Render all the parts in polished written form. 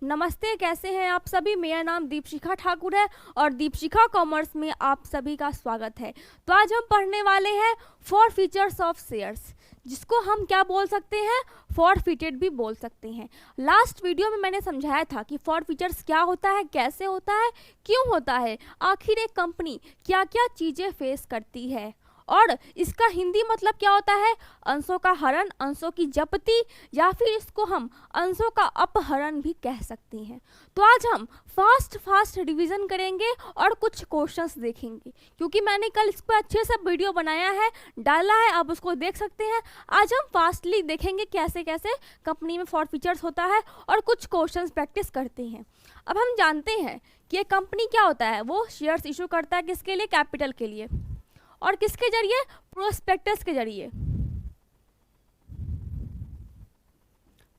नमस्ते, कैसे हैं आप सभी। मेरा नाम दीपशिखा ठाकुर है और दीपशिखा कॉमर्स में आप सभी का स्वागत है। तो आज हम पढ़ने वाले हैं फॉर फीचर्स ऑफ शेयर्स, जिसको हम क्या बोल सकते हैं, फॉरफिटेड भी बोल सकते हैं। लास्ट वीडियो में मैंने समझाया था कि फॉर फीचर्स क्या होता है, कैसे होता है, क्यों होता है, आखिर एक कंपनी क्या क्या चीज़ें फेस करती है और इसका हिंदी मतलब क्या होता है, अंशों का हरण, अंशों की जप्ती, या फिर इसको हम अंशों का अपहरण भी कह सकते हैं। तो आज हम फास्ट रिवीजन करेंगे और कुछ क्वेश्चंस देखेंगे, क्योंकि मैंने कल इस पर अच्छे से वीडियो बनाया है, डाला है, आप उसको देख सकते हैं। आज हम फास्टली देखेंगे कैसे कैसे कंपनी में फॉर फीचर्स होता है और कुछ क्वेश्चंस प्रैक्टिस करते हैं। अब हम जानते हैं कि ये कंपनी क्या होता है, वो शेयर्स इशू करता है किसके लिए, कैपिटल के लिए, और किसके जरिए, प्रोस्पेक्टस के जरिए।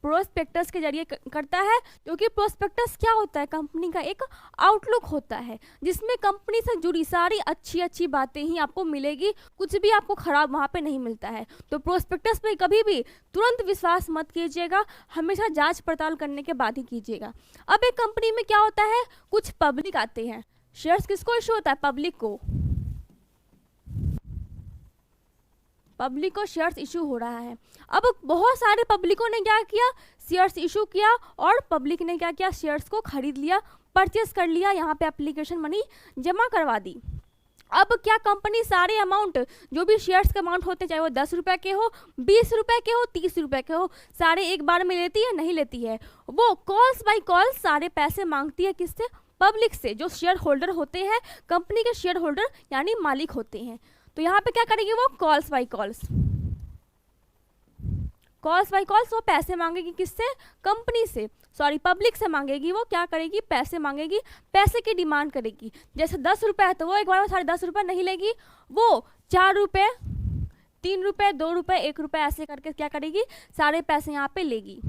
प्रोस्पेक्टस के जरिए करता है, क्योंकि प्रोस्पेक्टस क्या होता है, कंपनी का एक आउटलुक होता है जिसमें कंपनी से जुड़ी सारी अच्छी बातें ही आपको मिलेगी, कुछ भी आपको खराब वहाँ पे नहीं मिलता है। तो प्रोस्पेक्टस पे कभी भी तुरंत विश्वास मत कीजिएगा, हमेशा जांच पड़ताल करने के बाद ही कीजिएगा। अब एक कंपनी में क्या होता है, कुछ पब्लिक आते हैं, शेयर्स किसको इशू होता है, पब्लिक को। पब्लिक को शेयर्स इशू हो रहा है। अब बहुत सारे पब्लिकों ने क्या किया, शेयर्स इशू किया, और पब्लिक ने क्या किया, शेयर्स को खरीद लिया, परचेस कर लिया, यहाँ पे एप्लीकेशन मनी जमा करवा दी। अब क्या कंपनी सारे अमाउंट, जो भी शेयर्स के अमाउंट होते, चाहे वो 10 रुपये के हो, 20 रुपये के हो, 30 रुपये के हो, सारे एक बार में लेती है, नहीं लेती है। वो कॉल्स बाय कॉल्स सारे पैसे मांगती है, किससे, पब्लिक से, जो शेयर होल्डर होते हैं, कंपनी के शेयर होल्डर यानी मालिक होते हैं। तो यहाँ पे क्या करेगी वो, कॉल्स बाय कॉल्स वो पैसे मांगेगी, किससे, कंपनी से, सॉरी पब्लिक से मांगेगी। वो क्या करेगी, पैसे मांगेगी, पैसे की डिमांड करेगी। जैसे 10 रुपये है तो वो एक बार में साढ़े 10 रुपये नहीं लेगी, वो 4 रुपये, 3 रुपये, 2 रुपये, 1 रुपये ऐसे करके क्या करेगी, सारे पैसे यहाँ पे लेगी।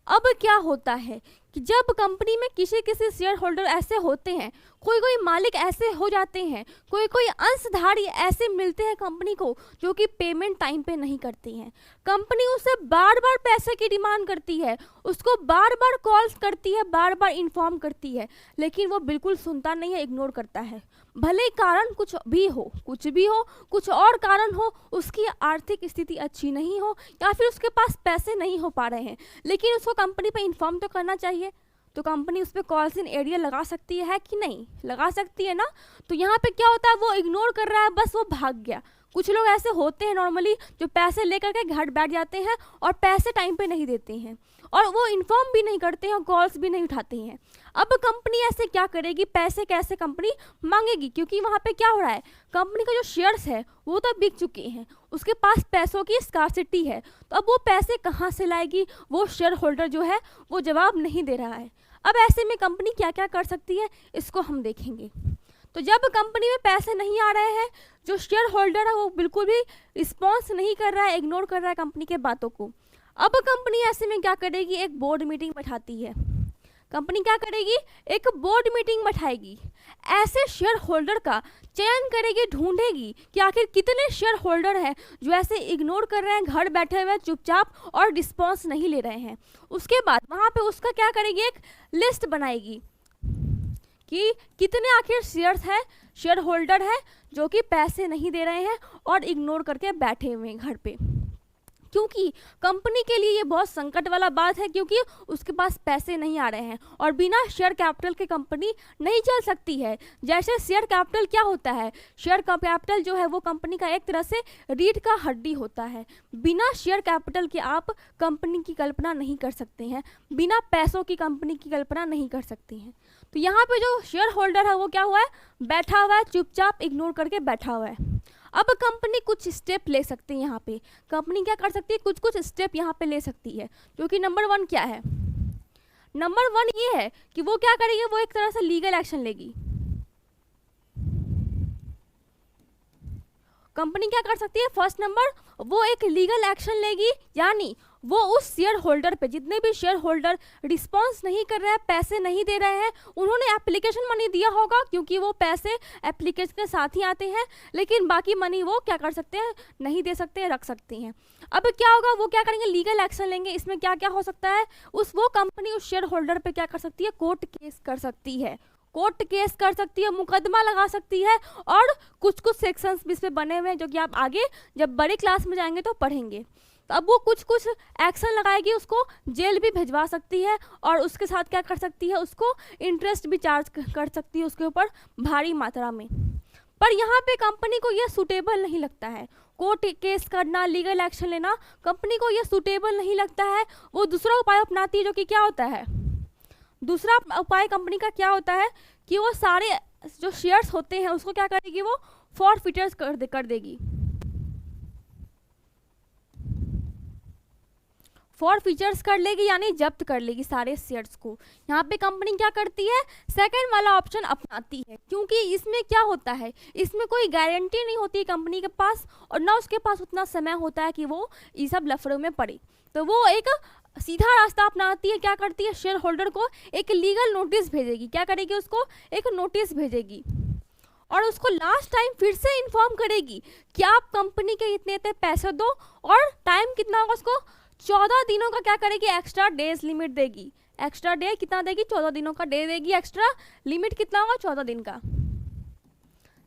अब क्या होता है कि जब कंपनी में किसी शेयर होल्डर ऐसे होते हैं, कोई मालिक ऐसे हो जाते हैं, कोई अंशधारी ऐसे मिलते हैं कंपनी को, जो कि पेमेंट टाइम पे नहीं करते हैं। कंपनी उसे बार बार पैसे की डिमांड करती है, उसको बार बार कॉल्स करती है, बार बार इन्फॉर्म करती है, लेकिन वो बिल्कुल सुनता नहीं है, इग्नोर करता है। भले कारण कुछ भी हो, कुछ और कारण हो, उसकी आर्थिक स्थिति अच्छी नहीं हो, या फिर उसके पास पैसे नहीं हो पा रहे हैं, लेकिन उसको कंपनी पे इन्फॉर्म तो करना चाहिए। तो कंपनी उस पर कॉल्स इन एरिया लगा सकती है कि नहीं, लगा सकती है ना। तो यहाँ पे क्या होता है, वो इग्नोर कर रहा है, बस वो भाग गया। कुछ लोग ऐसे होते हैं नॉर्मली, जो पैसे लेकर के घर बैठ जाते हैं और पैसे टाइम पे नहीं देते हैं, और वो इन्फॉर्म भी नहीं करते हैं और कॉल्स भी नहीं उठाते हैं। अब कंपनी ऐसे क्या करेगी, पैसे कैसे कंपनी मांगेगी, क्योंकि वहाँ पे क्या हो रहा है, कंपनी का जो शेयर्स है वो तो बिक चुके हैं, उसके पास पैसों की स्कार्सिटी है। तो अब वो पैसे कहाँ से लाएगी, वो शेयर होल्डर जो है वो जवाब नहीं दे रहा है। अब ऐसे में कंपनी क्या क्या कर सकती है, इसको हम देखेंगे। तो जब कंपनी में पैसे नहीं आ रहे हैं, जो शेयर होल्डर है वो बिल्कुल भी रिस्पॉन्स नहीं कर रहा है, इग्नोर कर रहा है कंपनी के बातों को। अब कंपनी ऐसे में क्या करेगी, एक बोर्ड मीटिंग बैठाती है। कंपनी क्या करेगी, एक बोर्ड मीटिंग बैठाएगी, ऐसे शेयर होल्डर का चयन करेगी, ढूंढेगी कि आखिर कितने शेयर होल्डर हैं जो ऐसे इग्नोर कर रहे हैं, घर बैठे हुए चुपचाप और रिस्पॉन्स नहीं ले रहे हैं। उसके बाद वहाँ पे उसका क्या करेगी, एक लिस्ट बनाएगी कि कितने आखिर शेयर्स हैं, शेयर होल्डर है जो कि पैसे नहीं दे रहे हैं और इग्नोर करके बैठे हुए हैं घर पे। क्योंकि कंपनी के लिए ये बहुत संकट वाला बात है, क्योंकि उसके पास पैसे नहीं आ रहे हैं और बिना शेयर कैपिटल के कंपनी नहीं चल सकती है। जैसे शेयर कैपिटल क्या होता है, शेयर कैपिटल जो है वो कंपनी का एक तरह से रीढ़ का हड्डी होता है। बिना शेयर कैपिटल के आप कंपनी की कल्पना नहीं कर सकते हैं, बिना पैसों की कंपनी की कल्पना नहीं कर सकते हैं। तो यहाँ पे जो शेयर होल्डर है वो क्या हुआ है, बैठा हुआ है, चुपचाप इग्नोर करके बैठा हुआ है। अब कंपनी कुछ स्टेप ले सकती है, यहाँ पे कंपनी क्या कर सकती है, कुछ स्टेप यहाँ पे ले सकती है, जो कि नंबर 1 क्या है, नंबर 1 ये है कि वो क्या करेगी, वो एक तरह से लीगल एक्शन लेगी। कंपनी क्या कर सकती है, फर्स्ट नंबर वो एक लीगल एक्शन लेगी, यानी वो उस शेयर होल्डर पे, जितने भी शेयर होल्डर रिस्पॉन्स नहीं कर रहे हैं, पैसे नहीं दे रहे हैं, उन्होंने एप्लीकेशन मनी दिया होगा क्योंकि वो पैसे एप्लीकेशन के साथ ही आते हैं, लेकिन बाकी मनी वो क्या कर सकते हैं, नहीं दे सकते हैं, रख सकते हैं। अब क्या होगा, वो क्या करेंगे, लीगल एक्शन लेंगे। इसमें क्या क्या हो सकता है, वो कंपनी उस शेयर होल्डर पे क्या कर सकती है, कोर्ट केस कर सकती है, कोर्ट केस कर सकती है, मुकदमा लगा सकती है, और कुछ कुछ सेक्शंस भी इस पे बने हुए हैं जो कि आप आगे जब बड़ी क्लास में जाएंगे तो पढ़ेंगे। तो अब वो कुछ कुछ एक्शन लगाएगी, उसको जेल भी भिजवा सकती है, और उसके साथ क्या कर सकती है, उसको इंटरेस्ट भी चार्ज कर सकती है उसके ऊपर भारी मात्रा में। पर यहाँ पे कंपनी को यह सूटेबल नहीं लगता है, कोर्ट केस करना, लीगल एक्शन लेना कंपनी को यह सूटेबल नहीं लगता है। वो दूसरा उपाय अपनाती है, जो कि क्या होता है, दूसरा उपाय कंपनी का क्या होता है कि वो सारे जो शेयर्स होते हैं उसको क्या करेगी, वो फॉरफिटर्स कर देगी, फॉरफिचर्स कर लेगी, यानी जब्त कर लेगी सारे शेयर्स को। यहाँ पे कंपनी क्या करती है, सेकंड वाला ऑप्शन अपनाती है, क्योंकि इसमें क्या होता है, इसमें कोई गारंटी नहीं होती कंपनी के पास, और ना उसके पास उतना समय होता है कि वो ये सब लफड़ों में पड़े। तो वो एक सीधा रास्ता अपनाती है, क्या करती है, शेयर होल्डर को एक लीगल नोटिस भेजेगी, क्या करेगी, उसको एक नोटिस भेजेगी, और उसको लास्ट टाइम फिर से इन्फॉर्म करेगी कि आप कंपनी के इतने इतने पैसे दो, और टाइम कितना होगा, उसको 14 दिनों का क्या करेगी, एक्स्ट्रा डेज लिमिट देगी। एक्स्ट्रा डे कितना देगी, 14 दिनों का डे देगी, एक्स्ट्रा लिमिट कितना होगा, 14 दिन का,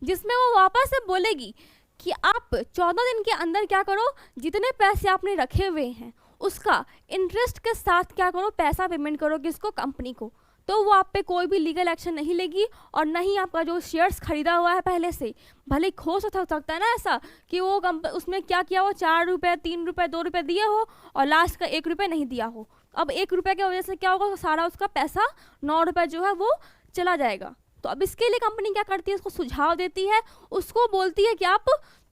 जिसमें वो वापस से बोलेगी कि आप 14 दिन के अंदर क्या करो, जितने पैसे आपने रखे हुए हैं उसका इंटरेस्ट के साथ क्या करो, पैसा पेमेंट करो किसको, कंपनी को। तो वो आप पे कोई भी लीगल एक्शन नहीं लेगी, और नहीं आपका जो शेयर्स खरीदा हुआ है पहले से, भले हो सकता है ना ऐसा कि वो उसमें क्या किया हो, 4 रुपये 3 रुपये 2 रुपये दिए हो, और लास्ट का 1 रुपये नहीं दिया हो। अब 1 रुपये की वजह से क्या होगा, सारा उसका पैसा 9 रुपये जो है वो चला जाएगा। तो अब इसके लिए कंपनी क्या करती है, उसको सुझाव देती है, उसको बोलती है कि आप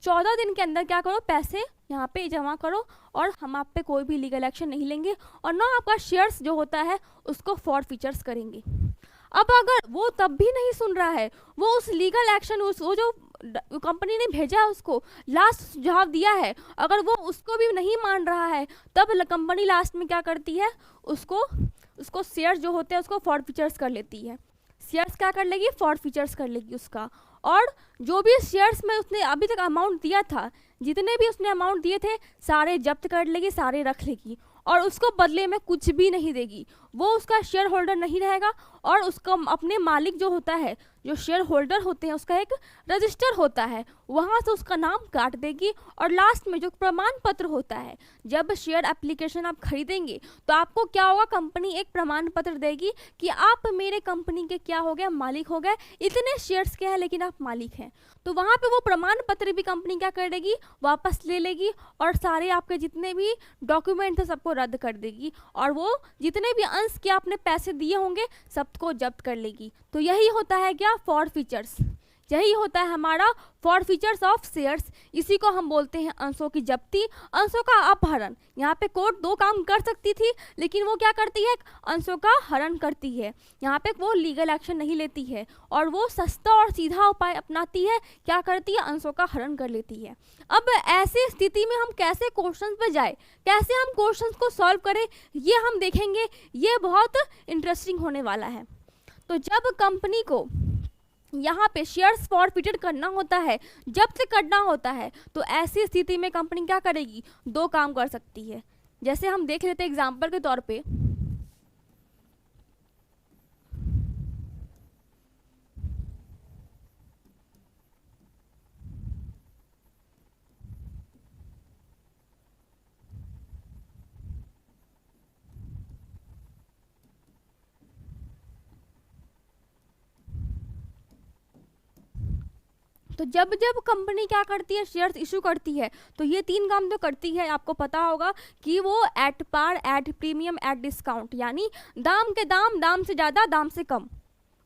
14 दिन के अंदर क्या करो, पैसे यहाँ पे जमा करो, और हम आप पे कोई भी लीगल एक्शन नहीं लेंगे, और ना आपका शेयर्स जो होता है उसको फॉरफिचर्स करेंगे। अब अगर वो तब भी नहीं सुन रहा है, वो उस लीगल एक्शन, वो जो कंपनी ने भेजा है उसको लास्ट सुझाव दिया है, अगर वो उसको भी नहीं मान रहा है, तब कंपनी लास्ट में क्या करती है, उसको शेयर्स जो होते हैं उसको फॉरफिचर्स कर लेती है। शेयर्स क्या कर लेगी, फॉरफिचर्स कर लेगी उसका, और जो भी शेयर्स में उसने अभी तक अमाउंट दिया था, जितने भी उसने अमाउंट दिए थे सारे जब्त कर लेगी, सारे रख लेगी, और उसको बदले में कुछ भी नहीं देगी। वो उसका शेयर होल्डर नहीं रहेगा, और उसका अपने मालिक जो होता है, जो शेयर होल्डर होते हैं, उसका एक रजिस्टर होता है, वहाँ से उसका नाम काट देगी, और लास्ट में जो प्रमाण पत्र होता है, जब शेयर एप्लीकेशन आप खरीदेंगे तो आपको क्या होगा, कंपनी एक प्रमाण पत्र देगी कि आप मेरे कंपनी के क्या हो गए, मालिक हो गए, इतने शेयर्स के हैं लेकिन आप मालिक हैं। तो वहाँ पे वो प्रमाण पत्र भी कंपनी क्या कर देगी, वापस ले लेगी, और सारे आपके जितने भी डॉक्यूमेंट थे सबको रद्द कर देगी, और वो जितने भी अंश के आपने पैसे दिए होंगे सबको जब्त कर लेगी। तो यही होता है क्या, फॉरफिचर्स, यही होता है हमारा फॉरफिचर्स ऑफ शेयर्स। इसी को हम बोलते हैं अंशों की जब्ती, अंशों का अपहरण। यहाँ पे कोर्ट 2 काम कर सकती थी, लेकिन वो क्या करती है, अंशों का हरण करती है। यहाँ पे वो लीगल एक्शन नहीं लेती है, और वो सस्ता और सीधा उपाय अपनाती है, क्या करती है, अंशों का हरण कर लेती है। अब ऐसी स्थिति में हम कैसे क्वेश्चन पे जाए, कैसे हम क्वेश्चन को सॉल्व करें, ये हम देखेंगे। ये बहुत इंटरेस्टिंग होने वाला है। तो जब कंपनी को यहाँ पे शेयर्स फॉरफिटेड करना होता है, जब्त करना होता है, तो ऐसी स्थिति में कंपनी क्या करेगी, 2 काम कर सकती है। जैसे हम देख लेते हैं एग्जांपल के तौर पे, तो जब जब कंपनी क्या करती है, शेयर्स इशू करती है, तो ये 3 काम तो करती है। आपको पता होगा कि वो at par, at premium, at discount, यानी दाम के दाम, दाम से ज़्यादा, दाम से कम,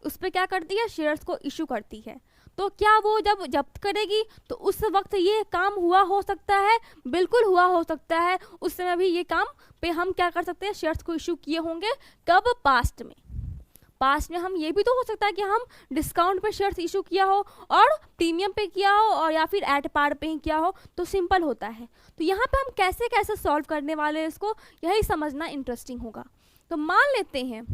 उस पर क्या करती है, शेयर्स को इशू करती है। तो क्या वो जब जब्त करेगी तो उस वक्त ये काम हुआ हो सकता है, बिल्कुल हुआ हो सकता है। उस समय भी ये काम पे हम क्या कर सकते हैं, शेयर्स को इशू किए होंगे, कब, पास्ट में। पास्ट में हम ये भी तो हो सकता है कि हम डिस्काउंट पे शेयर्स इशू किया हो और प्रीमियम पे किया हो और या फिर एट पार पे ही किया हो, तो सिंपल होता है। तो यहाँ पे हम कैसे कैसे सॉल्व करने वाले हैं इसको, यही समझना इंटरेस्टिंग होगा। तो मान लेते हैं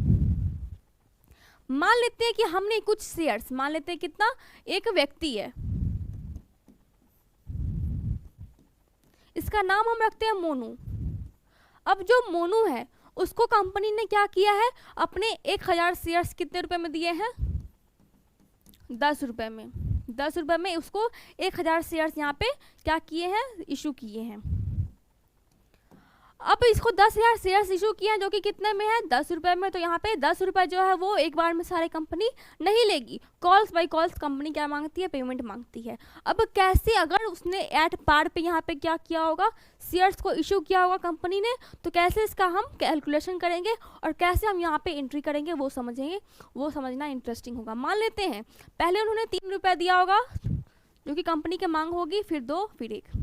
कि हमने कुछ शेयर्स, मान लेते हैं कितना, एक व्यक्ति है, इसका नाम हम रखते हैं मोनू। अब जो मोनू है उसको कंपनी ने क्या किया है, अपने 1000 शेयर्स कितने रुपए में दिए हैं, 10 रुपए में। 10 रुपए में उसको 1000 शेयर्स यहाँ पे क्या किए हैं, इशू किए हैं। अब इसको 10,000 शेयर्स इशू किए हैं जो कि कितने में है, 10 रुपए में। तो यहाँ पे 10 रुपए जो है वो एक बार में सारे कंपनी नहीं लेगी, कॉल्स बाय कॉल्स कंपनी क्या मांगती है, पेमेंट मांगती है। अब कैसे, अगर उसने एट पार पे यहाँ पे क्या किया होगा, शेयर्स को इशू किया होगा कंपनी ने, तो कैसे इसका हम कैलकुलेशन करेंगे और कैसे हम यहाँ पे एंट्री करेंगे वो समझेंगे, वो समझना इंटरेस्टिंग होगा। मान लेते हैं पहले उन्होंने 3 रुपये दिया होगा जो कि कंपनी की मांग होगी, फिर 2, फिर 1।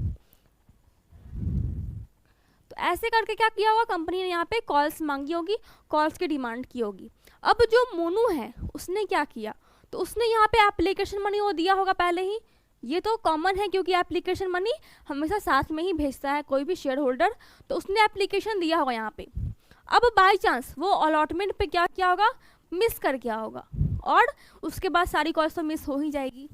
तो ऐसे करके क्या किया होगा, कंपनी ने यहाँ पे कॉल्स मांगी होगी, कॉल्स की डिमांड की होगी। अब जो मोनू है उसने क्या किया, तो उसने यहाँ पे एप्लीकेशन मनी वो दिया होगा पहले ही। ये तो कॉमन है क्योंकि एप्लीकेशन मनी हमेशा साथ में ही भेजता है कोई भी शेयर होल्डर, तो उसने एप्लीकेशन दिया होगा यहाँ पे। अब बाई चांस वो अलॉटमेंट पे क्या किया होगा, मिस कर गया होगा, और उसके बाद सारी कॉल्स तो मिस हो ही जाएगी।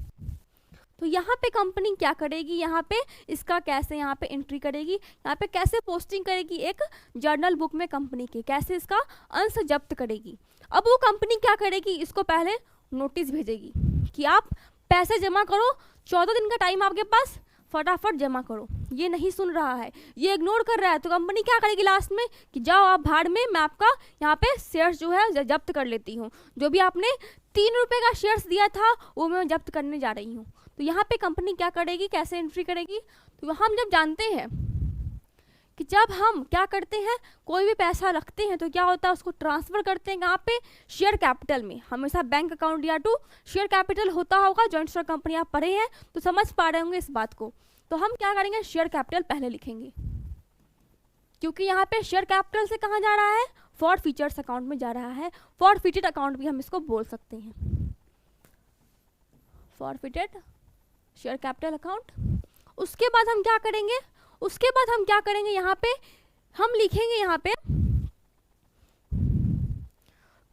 तो यहाँ पे कंपनी क्या करेगी, यहाँ पे इसका कैसे यहाँ पे एंट्री करेगी, यहाँ पे कैसे पोस्टिंग करेगी एक जर्नल बुक में कंपनी के, कैसे इसका अंश जब्त करेगी। अब वो कंपनी क्या करेगी, इसको पहले नोटिस भेजेगी कि आप पैसे जमा करो, 14 दिन का टाइम आपके पास, फटाफट जमा करो। ये नहीं सुन रहा है, ये इग्नोर कर रहा है, तो कंपनी क्या करेगी लास्ट में कि जाओ आप भाड़ में, मैं आपका यहाँ पे शेयर्स जो है जब्त कर लेती हूँ, जो भी आपने 3 रुपये का शेयर्स दिया था वो मैं जब्त करने जा रही हूँ। तो यहाँ पे कंपनी क्या करेगी, कैसे एंट्री करेगी, तो हम जब जानते हैं कि जब हम क्या करते हैं, कोई भी पैसा रखते हैं तो क्या होता है, उसको ट्रांसफ़र करते हैं कहाँ पे, शेयर कैपिटल में। हमेशा बैंक अकाउंट या टू शेयर कैपिटल होता होगा, जॉइंट स्टॉक कंपनी आप पढ़े हैं तो समझ पा रहे होंगे इस बात को। तो हम क्या करेंगे, शेयर कैपिटल पहले लिखेंगे, क्योंकि यहाँ पे शेयर कैपिटल से कहाँ जा रहा है, फॉर फीचर्स अकाउंट में जा रहा है। फॉरफिटेड अकाउंट भी हम इसको बोल सकते हैं, फॉरफिटेड शेयर कैपिटल अकाउंट। उसके बाद हम क्या करेंगे, यहाँ पे हम लिखेंगे यहाँ पे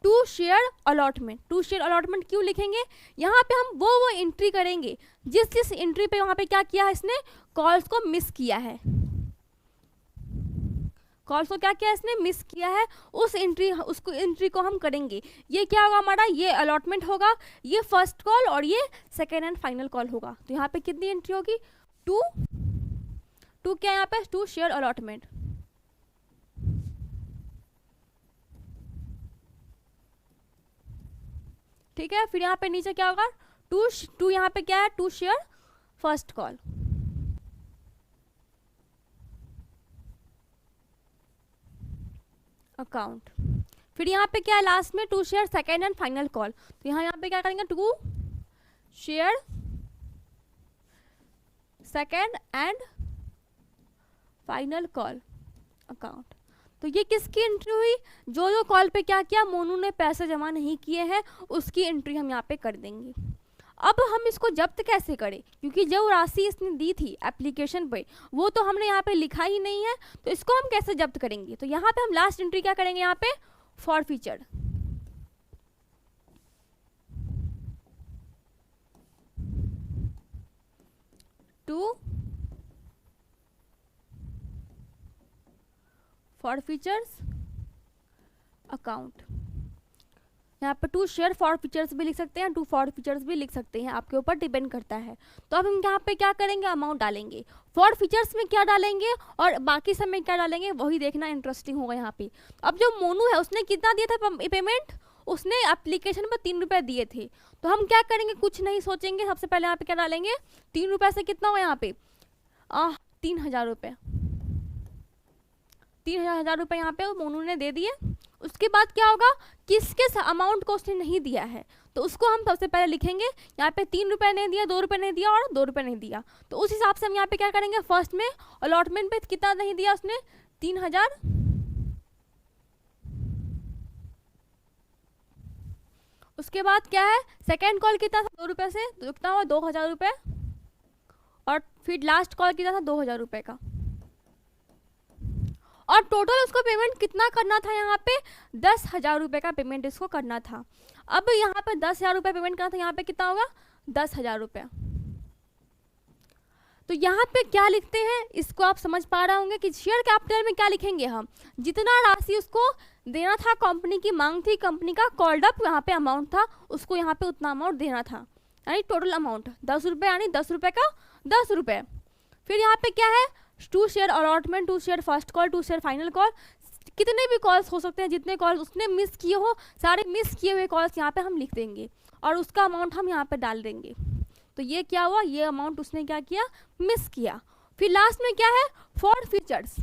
to share allotment. To share allotment क्यों लिखेंगे, यहाँ पे हम वो एंट्री करेंगे जिस एंट्री पे वहाँ पे क्या किया है, इसने कॉल्स को मिस किया है, कॉल्स को क्या किया इसने, मिस किया है, उसको एंट्री को हम करेंगे। ये क्या होगा हमारा, ये अलॉटमेंट होगा, ये फर्स्ट कॉल और ये सेकेंड एंड फाइनल कॉल होगा। तो यहाँ पे कितनी एंट्री होगी, टू क्या यहाँ पे, टू शेयर अलॉटमेंट। ठीक है, फिर यहाँ पे नीचे क्या होगा, टू यहाँ पे क्या है, to share first call. Account. फिर यहाँ पे क्या है लास्ट में, to share second and final call. तो यहाँ पे क्या करेंगे, to share second and final call account. तो ये किसकी एंट्री हुई, जो कॉल पे क्या किया, मोनू ने पैसे जमा नहीं किए हैं, उसकी एंट्री हम यहाँ पे कर देंगे। अब हम इसको जब्त कैसे करें, क्योंकि जो राशि इसने दी थी एप्लीकेशन पे वो तो हमने यहाँ पे लिखा ही नहीं है, तो इसको हम कैसे जब्त करेंगे। तो यहाँ पे हम लास्ट एंट्री क्या करेंगे, यहाँ पे फॉरफीचर्ड। To फॉरफीचर्स account. यहाँ पे टू शेयर फॉर फीचर्स भी लिख सकते हैं, टू फॉर फीचर्स भी लिख सकते हैं, आपके ऊपर डिपेंड करता है। तो अब हम यहाँ पे क्या करेंगे, अमाउंट डालेंगे, फॉर फीचर्स में क्या डालेंगे और बाकी सब में क्या डालेंगे वही देखना इंटरेस्टिंग होगा यहाँ पे। अब जो मोनू है उसने कितना दिया था पेमेंट, उसने एप्लीकेशन पर 3 रुपये दिए थे। तो हम क्या करेंगे, कुछ नहीं सोचेंगे, सबसे पहले यहाँ पे क्या डालेंगे, 3 रुपये से कितना हुआ यहाँ पे 3,000 रुपये। 3,000 रुपये यहाँ पे मोनू ने दे दिए। उसके बाद क्या होगा, किस अमाउंट को उसने नहीं दिया है, तो उसको हम सबसे पहले लिखेंगे। यहाँ पे 3 रुपये नहीं दिया, 2 रुपये नहीं दिया और 2 रुपये नहीं दिया, तो उस हिसाब से हम यहाँ पे क्या करेंगे, फर्स्ट में अलॉटमेंट पे कितना नहीं दिया उसने, 3,000। उसके बाद क्या है, सेकेंड कॉल कितना था 2 रुपये से, तो कितना हुआ 2000 रुपये, और फिर लास्ट कॉल कितना था 2000 रुपये का, और टोटल उसको पेमेंट कितना करना था, यहाँ पे 10,000 रुपये का पेमेंट इसको करना था। अब यहाँ पे 10,000 रुपये पेमेंट करना था, यहाँ पे कितना होगा 10,000 रुपये। तो यहाँ पे क्या लिखते हैं, इसको आप समझ पा रहे होंगे कि शेयर कैपिटल में क्या लिखेंगे हम, जितना राशि उसको देना था, कंपनी की मांग थी, कंपनी का कॉल्ड अप यहाँ पे अमाउंट था, उसको यहाँ पे उतना अमाउंट देना था, यानी टोटल अमाउंट 10 रुपये, यानी 10 रुपये का 10 रुपये। फिर यहाँ पे क्या है, 2 share allotment, 2 share first call, 2 share final call, कितने भी कॉल्स हो सकते हैं, जितने कॉल उसने मिस किए हो, सारे मिस किए हुए कॉल्स यहाँ पे हम लिख देंगे और उसका अमाउंट हम यहाँ पे डाल देंगे। तो ये क्या हुआ, ये अमाउंट उसने क्या किया, मिस किया। फिर लास्ट में क्या है, फॉर फीचर्स,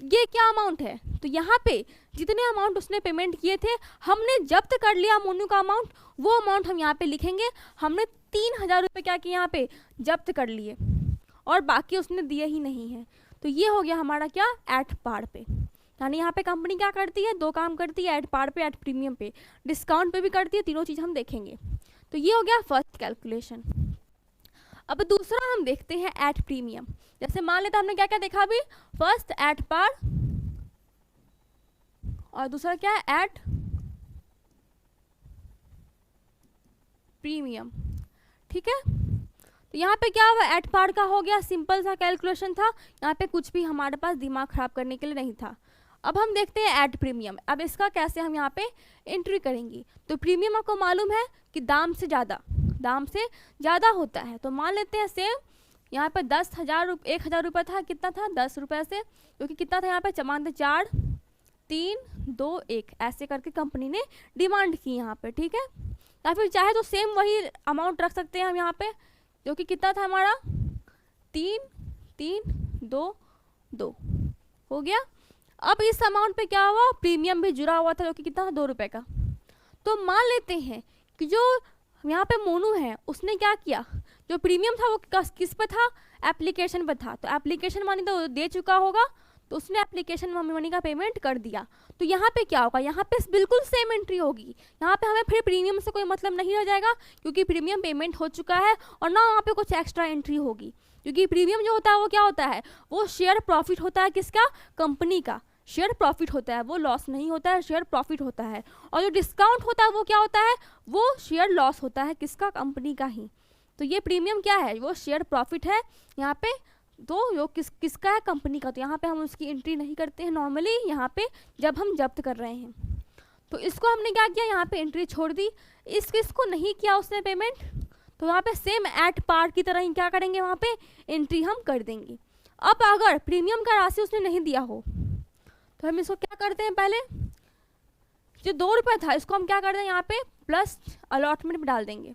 ये क्या अमाउंट है, तो यहाँ पे जितने अमाउंट उसने पेमेंट किए थे, हमने जब्त कर लिया मोनू का अमाउंट, वो अमाउंट हम यहाँ पे लिखेंगे। हमने 3,000 रुपये क्या किए, यहाँ पे जब्त कर लिए, और बाकी उसने दिए ही नहीं है। तो ये हो गया हमारा क्या, एट पार पे, यानी यहाँ पे कंपनी क्या करती है, 2 काम करती है, एट पार पे, एट प्रीमियम पे, डिस्काउंट पे भी करती है, तीनों चीज़ हम देखेंगे। तो ये हो गया फर्स्ट कैलकुलेशन। अब दूसरा हम देखते हैं एट प्रीमियम। जैसे मान लेते हमने क्या क्या देखा अभी, फर्स्ट एट पार, और दूसरा क्या है एट प्रीमियम, ठीक है। तो यहाँ पे क्या हुआ, एट पार का हो गया, सिंपल सा कैलकुलेशन था, यहाँ पे कुछ भी हमारे पास दिमाग खराब करने के लिए नहीं था। अब हम देखते हैं एट प्रीमियम, अब इसका कैसे हम यहाँ पे एंट्री करेंगे। तो प्रीमियम आपको मालूम है कि दाम से ज़्यादा होता है, तो मान लेते हैं सेम यहाँ पे 1,000 रुपये था, कितना था 10 रुपये से, क्योंकि कितना था यहाँ पे मानते 4 3 2 1 ऐसे करके कंपनी ने डिमांड की यहाँ पे, ठीक है। या फिर चाहे तो सेम वही अमाउंट रख सकते हैं हम यहाँ पे, जो कि कितना था हमारा 3 3 2 2 हो गया। अब इस अमाउंट पे क्या हुआ, प्रीमियम भी जुड़ा हुआ था, जो कि कितना था 2 रुपये का। तो मान लेते हैं कि जो यहाँ पे मोनू है, उसने क्या किया, जो प्रीमियम था वो किस पे था, एप्लीकेशन पे था। तो एप्लीकेशन मनी तो दे चुका होगा, तो उसने एप्लीकेशन मनी का पेमेंट कर दिया। तो यहाँ पे क्या होगा, यहाँ पे बिल्कुल सेम एंट्री होगी, यहाँ पे हमें फिर प्रीमियम से कोई मतलब नहीं रह जाएगा, क्योंकि प्रीमियम पेमेंट हो चुका है, और ना वहाँ पे कुछ एक्स्ट्रा एंट्री होगी, क्योंकि प्रीमियम जो होता है वो क्या होता है, वो शेयर प्रॉफिट होता है, किसका, कंपनी का शेयर प्रॉफिट होता है, वो लॉस नहीं होता है, शेयर प्रॉफिट होता है। और जो डिस्काउंट होता है वो क्या होता है, वो शेयर लॉस होता है, किसका, कंपनी का ही। तो ये प्रीमियम क्या है, वो शेयर प्रॉफिट है यहाँ पे, तो जो किसका है, कंपनी का। तो यहाँ पे हम उसकी एंट्री नहीं करते हैं नॉर्मली, यहाँ पे जब हम जब्त कर रहे हैं। तो इसको हमने क्या किया, यहाँ पे एंट्री छोड़ दी, इसको नहीं किया उसने पेमेंट, तो यहाँ पे सेम एट पार की तरह ही क्या करेंगे, वहाँ पे एंट्री हम कर देंगे। अब अगर प्रीमियम का राशि उसने नहीं दिया हो, तो हम इसको क्या करते हैं, पहले जो 2 रुपये था इसको हम क्या करते हैं, यहाँ पे प्लस अलॉटमेंट में डाल देंगे।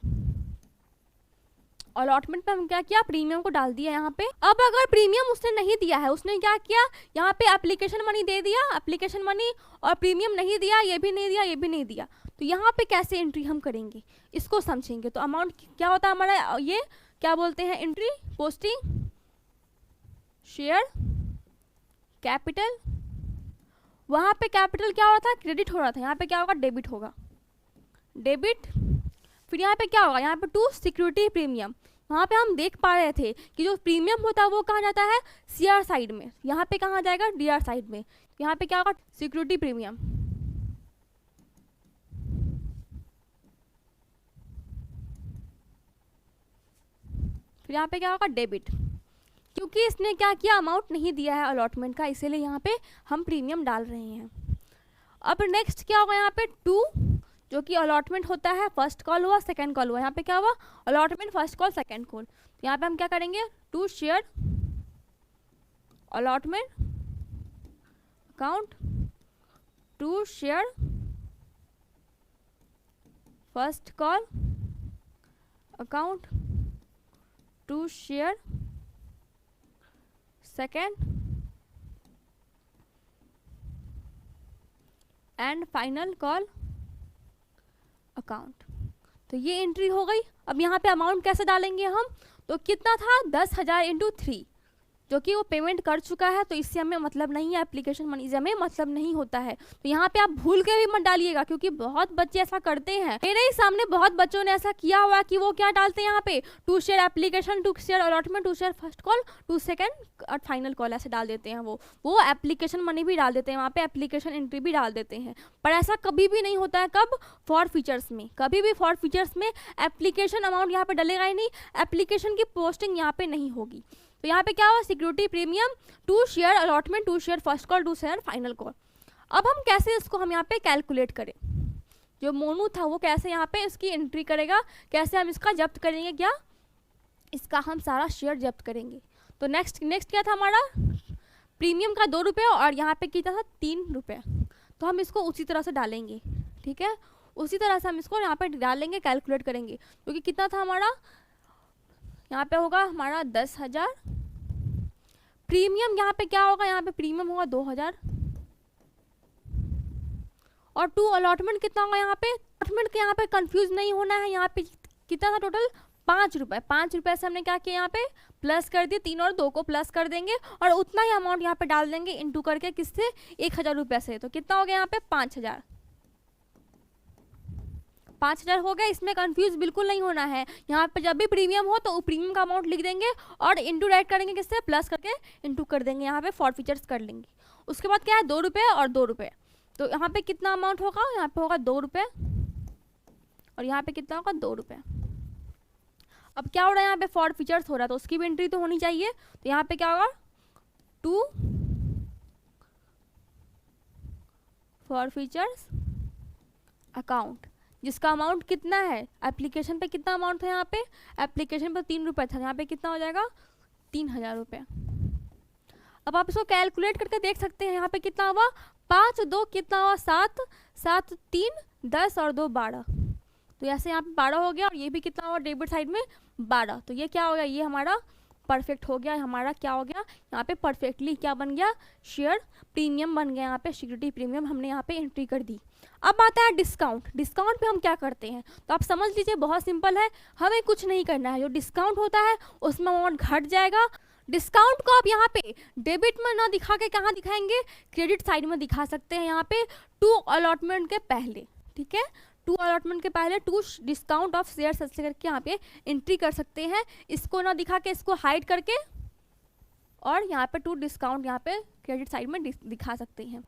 अलॉटमेंट पे हम क्या किया, प्रीमियम को डाल दिया यहाँ पे। अब अगर प्रीमियम उसने नहीं दिया है, उसने क्या किया, यहाँ पे एप्लीकेशन मनी दे दिया, एप्लीकेशन मनी, और प्रीमियम नहीं दिया, ये भी नहीं दिया, ये भी नहीं दिया, तो यहाँ पे कैसे एंट्री हम करेंगे, इसको समझेंगे। तो अमाउंट क्या होता है हमारा, ये क्या बोलते हैं, एंट्री पोस्टिंग शेयर कैपिटल। वहाँ पे कैपिटल क्या हो रहा था, क्रेडिट हो रहा था, यहाँ पे क्या होगा, डेबिट होगा, डेबिट। फिर यहाँ पे क्या होगा, यहाँ पे 2 सिक्योरिटी प्रीमियम। वहाँ पे हम देख पा रहे थे कि जो प्रीमियम होता है वो कहाँ जाता है, सीआर साइड में, यहाँ पे कहाँ जाएगा, डीआर साइड में। यहाँ पे क्या होगा, सिक्योरिटी प्रीमियम, फिर यहाँ पे क्या होगा, डेबिट, क्योंकि इसने क्या किया, अमाउंट नहीं दिया है अलॉटमेंट का, इसीलिए यहाँ पे हम प्रीमियम डाल रहे हैं। अब नेक्स्ट क्या होगा, यहाँ पे 2, जो कि अलॉटमेंट होता है, फर्स्ट कॉल हुआ, सेकंड कॉल हुआ, यहाँ पे क्या हुआ, allotment, first call, second call. यहाँ पे हम क्या करेंगे, 2 share allotment account, 2 share first call account, 2 share second and final call account. तो ये एंट्री हो गई। अब यहाँ पे अमाउंट कैसे डालेंगे हम, तो कितना था, 10,000 × 3, जो कि वो पेमेंट कर चुका है, तो इससे हमें मतलब नहीं है, एप्लीकेशन मनी से हमें मतलब नहीं होता है। तो यहाँ पे आप भूल के भी मत डालिएगा, क्योंकि बहुत बच्चे ऐसा करते हैं। मेरे ही सामने बहुत बच्चों ने ऐसा किया हुआ कि वो क्या डालते हैं यहाँ पे, to share application, to share allotment, to share first call, to second और फाइनल कॉल, ऐसे डाल देते हैं। वो एप्लीकेशन मनी भी डाल देते हैं, वहाँ पे एप्लीकेशन एंट्री भी डाल देते हैं। पर ऐसा कभी भी नहीं होता है। कब? फॉर फीचर्स में। कभी भी फॉर फीचर्स में एप्लीकेशन अमाउंट यहाँ पे डलेगा ही नहीं, एप्लीकेशन की पोस्टिंग यहाँ पे नहीं होगी। तो यहाँ पे क्या हुआ, security premium, to share allotment, to share first call, to share final call. अब हम कैसे इसको हम यहाँ पे कैलकुलेट करें, जो मोनू था वो कैसे यहाँ पे इसकी एंट्री करेगा, कैसे हम इसका जब्त करेंगे, क्या इसका हम सारा शेयर जब्त करेंगे। तो नेक्स्ट क्या था हमारा, प्रीमियम का 2 रुपये और यहाँ पे कितना था 3 रुपये। तो हम इसको उसी तरह से डालेंगे, ठीक है, उसी तरह से हम इसको यहाँ पे डालेंगे, कैलकुलेट करेंगे। क्योंकि कितना था हमारा, यहाँ पे होगा हमारा 10,000, प्रीमियम यहाँ पे क्या होगा, यहाँ पे प्रीमियम होगा 2,000 और टू अलॉटमेंट कितना होगा, यहाँ पे अलॉटमेंट के यहाँ पे कंफ्यूज नहीं होना है। यहाँ पे कितना था टोटल, 5 रुपये। 5 रुपये से हमने क्या किया, यहाँ पे प्लस कर दिए, 3 और 2 को प्लस कर देंगे और उतना ही अमाउंट यहाँ पे डाल देंगे इंटू करके, किससे, 1,000 रुपये से। तो कितना हो गया यहाँ पे 5,000। 5,000 हो गया। इसमें कंफ्यूज बिल्कुल नहीं होना है। यहाँ पे जब भी प्रीमियम हो तो प्रीमियम का अमाउंट लिख देंगे और इंटू डायरेक्ट करेंगे, किससे, प्लस करके इंटू कर देंगे, यहाँ पे फॉर फीचर्स कर लेंगे। उसके बाद क्या है, 2 रुपये और 2 रुपये। तो यहाँ पे कितना अमाउंट होगा, यहाँ पे होगा 2 रुपये और यहाँ पे कितना होगा 2 रुपये। अब क्या हो रहा है, यहाँ पे फॉर फीचर्स हो रहा है, तो उसकी भी एंट्री तो होनी चाहिए। तो यहाँ पे क्या होगा, टू फॉर फीचर्स अकाउंट, जिसका अमाउंट कितना है, एप्लीकेशन पे कितना अमाउंट था, यहाँ पे एप्लीकेशन पर 3 रुपये था, यहाँ पे कितना हो जाएगा 3,000 रुपये। अब आप इसको कैलकुलेट करके देख सकते हैं, यहाँ पे कितना हुआ, 5 2 कितना हुआ 7, 7 3 10 और 2 12। तो ऐसे यहाँ पे 12 हो गया और ये भी कितना हुआ डेबिट साइड में 12। तो ये क्या हो गया, ये हमारा परफेक्ट हो गया, हमारा क्या हो गया, यहाँ पे परफेक्टली क्या बन गया, शेयर प्रीमियम बन गया। यहाँ पे सिक्योरिटी प्रीमियम हमने यहाँ पे एंट्री कर दी। अब आता है डिस्काउंट। डिस्काउंट पे हम क्या करते हैं, तो आप समझ लीजिए बहुत सिंपल है, हमें कुछ नहीं करना है। जो डिस्काउंट होता है उसमें अमाउंट घट जाएगा। डिस्काउंट को आप यहाँ पे डेबिट में ना दिखा के कहाँ दिखाएंगे, क्रेडिट साइड में दिखा सकते हैं, यहाँ पे टू अलॉटमेंट के पहले, ठीक है, टू अलॉटमेंट के पहले टू डिस्काउंट ऑफ शेयर ऐसे करके यहाँ पे एंट्री कर सकते हैं। इसको ना दिखा के इसको हाइड करके और यहाँ पे टू डिस्काउंट यहाँ पे क्रेडिट साइड में दिखा सकते हैं।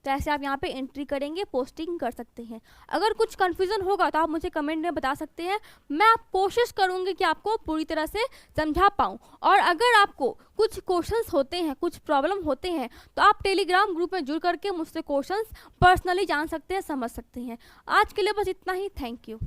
तो ऐसे आप यहाँ पे एंट्री करेंगे, पोस्टिंग कर सकते हैं। अगर कुछ कन्फ्यूज़न होगा तो आप मुझे कमेंट में बता सकते हैं, मैं आप कोशिश करूँगी कि आपको पूरी तरह से समझा पाऊँ। और अगर आपको कुछ क्वेश्चंस होते हैं, कुछ प्रॉब्लम होते हैं, तो आप टेलीग्राम ग्रुप में जुड़ करके मुझसे क्वेश्चंस पर्सनली जान सकते हैं, समझ सकते हैं। आज के लिए बस इतना ही। Thank you.